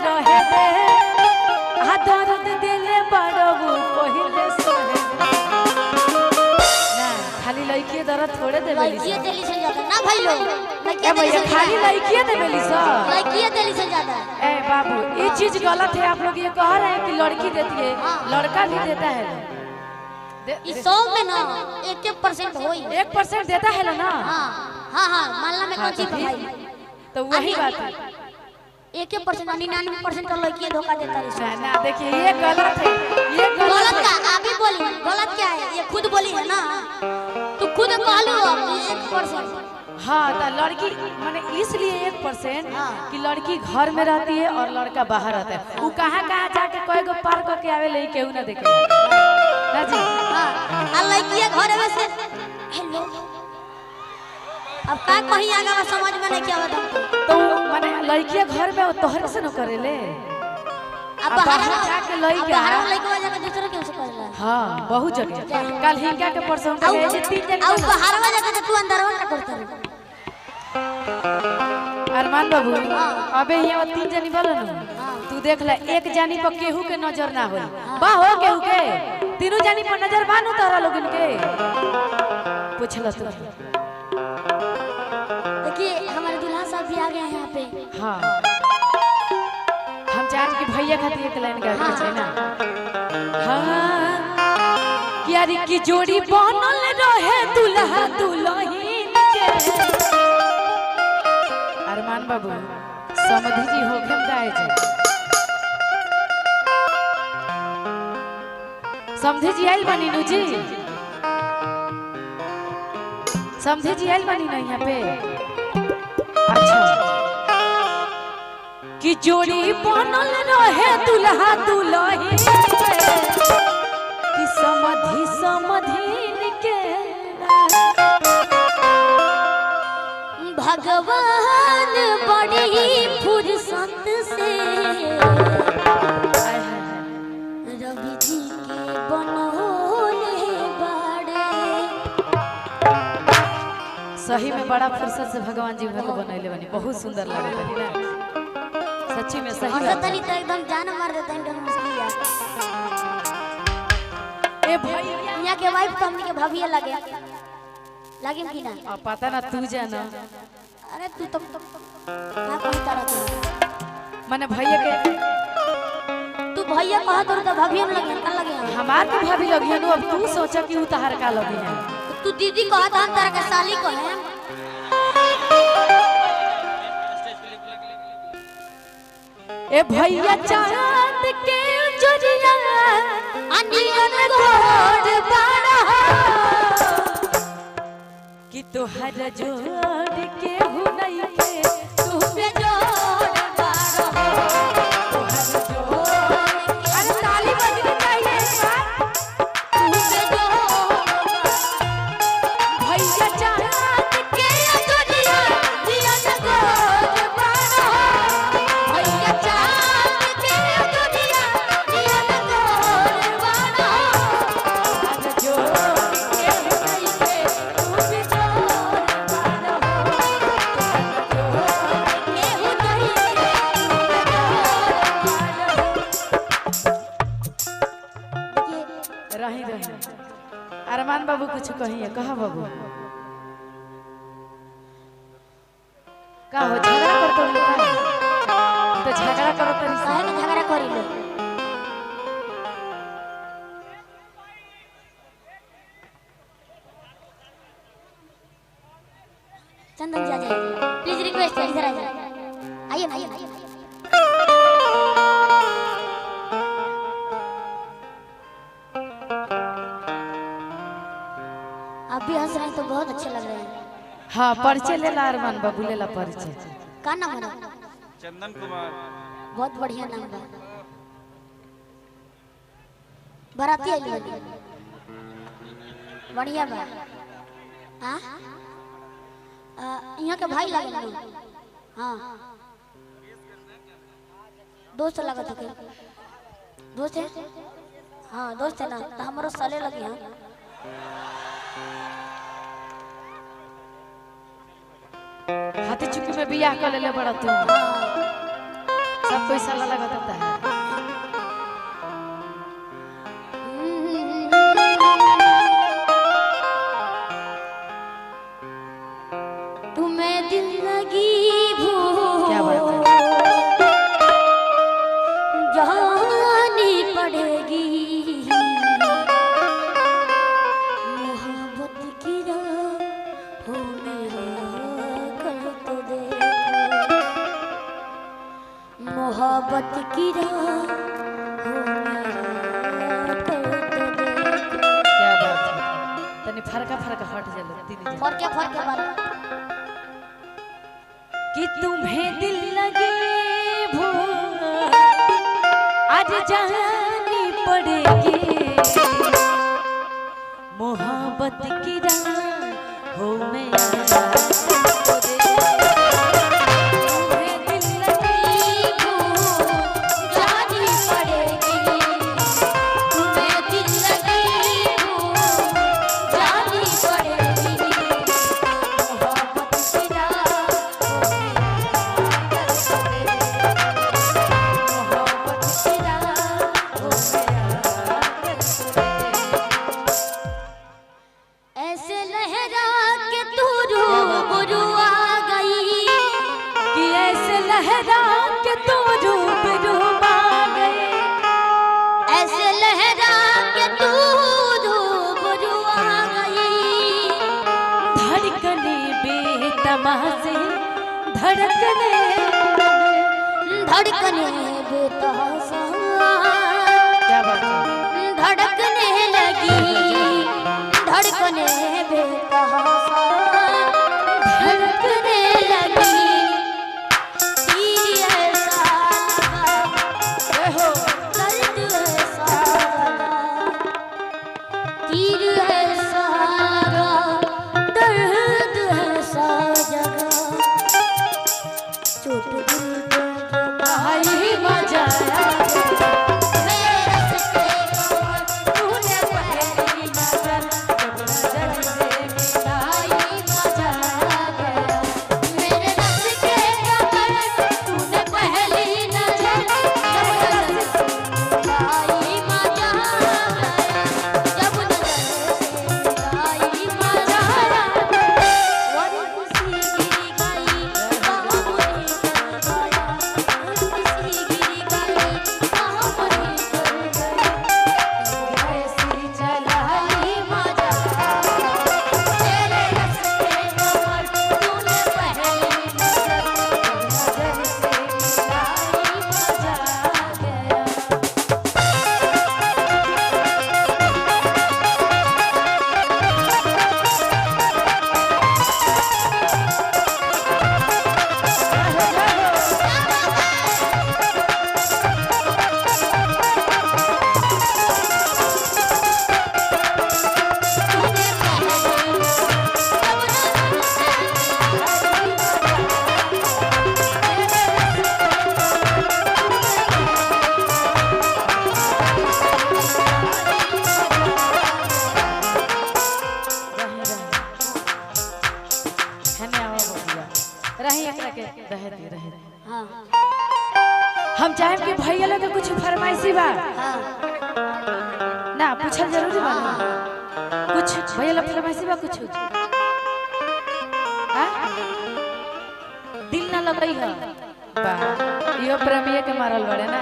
रहे दे आ दर्द दिले बड़बू पहिले सहे ना खाली लड़की दर्द थोड़े दे लड़की देली से ज्यादा ना भाई लोग ए भैया खाली लड़की दे बेली सा लड़की देली से ज्यादा। ए बाबू ये चीज गलत है आप लोग ये कह रहे हैं कि लड़की देती है लड़का भी देता है इस 100 में ना 1% होई 1% देता है ना। हां हां हां मानला में कौन चीज भाई तो वही बात है 1% 99% लड़की धोखा देता है ना। देखिए ये गलत है ये गलत का आप ही बोली गलत क्या है ये खुद बोली है ना तू खुद कह लो 1%। हाँ तो लड़की माने इसलिए 1% कि लड़की घर में रहती है और लड़का बाहर रहता है वो कहाँ कहाँ जाके कोई को पार करके आवे ले केहू ना देखे ना जी। हां आ लड़की घर में से हेलो अब का कहीं आगा समझ में नहीं क्या बता तो माने लड़की घर में तोहर से न करेले अब बाहर जाके लड़की बाहर लड़की जाके दूसरा क्यों से करेला। हां बहुत जगह कल हिंगा के परसों के 3 जगह अब बाहर जाके तू अंदर में करता है अरमान बाबू अबे यहाँ 3 जनी बोलो ना तू देख ले एक जानी पर केहू के नजर ना हो बा हो केहू के तीनों जानी पर नजर बानू तोरा लोगन के पूछला तू देखिए हमारे दूल्हा साहब भी आ गए हैं यहाँ पे। हाँ हम चार के भैया खातिर एक लाइन गा के छै ना। हाँ यारी की जोड़ी बनल रहे दूल्हा दुल्हन के अरमान बाबू समधी जी होखेम गाए छै समधी जी आइल बनी नु जी समझे जी आइल बनी ना यहाँ पे। अच्छा कि जोड़ी बनल रहे दूल्हा दुल्हन कि समधी समधीन के भगवान बड़ी फुर्सत से रवि जी के बनोले बड़े सही में बड़ा फुर्सत से भगवान जी भले बनैले बनी बहुत सुंदर लगे बनी ना सच्ची में सही बात तनी तो एकदम जान मार देता है एकदम मुश्किल ए भैया यहाँ के वाइफ तो हमनी के भाभी लगे लगे कि ना अब पता ना तू जाना अरे तू तो क्या कहता रहा माने भैया के तू भैया कहा तो भाभी हम लगे का लगे हमार के भाभी लगी है अब तू सोचा कि उतार का लगी है तू दीदी कहा था हम तारा के साली को है ए भैया चांद के जोड़िया अनियन घोड़ बाड़ा कि तोहर जोड़ के हो नहीं के तू पे जोड़ बाड़ा तोहर जोड़ अरे ताली बजनी चाहिए तू पे जोड़ भैया चांद के जोड़िया अनियन घोड़ बाड़ा भैया चांद के जोड़िया अनियन घोड़ बाड़ा तोहर जोड़ के हो नहीं के तू पे जोड़ बाड़ा रही रही अरमान बाबू कुछ कहिए कहा बाबू का हो झगड़ा करते हो का तो झगड़ा करो तरी काहे के झगड़ा करी ले चंदन जी आ जाइए प्लीज रिक्वेस्ट है इधर आ जाइए आइए आइए आप भी हंस रहे हैं तो बहुत अच्छे लग रहे हैं। हाँ परिचय ले ला अरमान बाबू ले ला परिचय का नाम है चंदन कुमार बहुत बढ़िया नाम है बराती आई लगी बढ़िया बा हाँ यहाँ के भाई लगे ना हाँ दोस्त लगा था क्या दोस्त है हाँ दोस्त है ना तो हमारे साले लगे हैं हाथी चुकी में बियाह कर ले बड़ा तू सब कोई साला लगा देता है। तुम्हें दिल लगी क्या बात है? जानी पड़ेगी मोहब्बत की राहों में कर तो देखो मोहब्बत की राहों में कर तो देखो। क्या बात है? तनी फरका हट चलो तीन जन। फरके बात कि तुम्हें दिल लगी भू आज जानी पड़ेगी मोहब्बत की राहों में तुम्हें दिल लगी भू जानी पड़ेगी तुम्हें दिल लगी हो जानी पड़ेगी मोहब्बत की ऐसे लहरा के तू रूबरू आ गई कि ऐसे लहरा के तू रूबरू आ गए ऐसे लहरा के तू रूबरू आ गई धड़कने बेतमाशे धड़कने धड़कने बेतहासा क्या बात है? धड़कने लगी धड़कने बेतहासा धड़कने लगी तीर ऐसा लगा हो दर्द ऐसा लगा तीर ऐसा लगा दर्द ऐसा जगा चोट दिल पे जो आई मजा आया मेरे रस्ते कमर तूने पहली नजर जब नजर से मिलाई मजा आ गया मेरे रस्ते कमर तूने पहली नजर जब आई मजा जब नजर से आई मजा और खुशी गिरी गई बाहों खुशी गिरी गई बाहों ऐसी चलाई मजा तेरे रस्ते कमर तूने पहली नजर नजर से मिलाई मजा आ गया हाँ हम चाहें कि भैया लोग के कुछ फरमाइशी बा हाँ ना पूछल जरूरी बा ना? कुछ भैया लोग फरमाइशी बा कुछ हाँ? दिल ना लगई है बा यो प्रेमिया के मारल बड़े ना।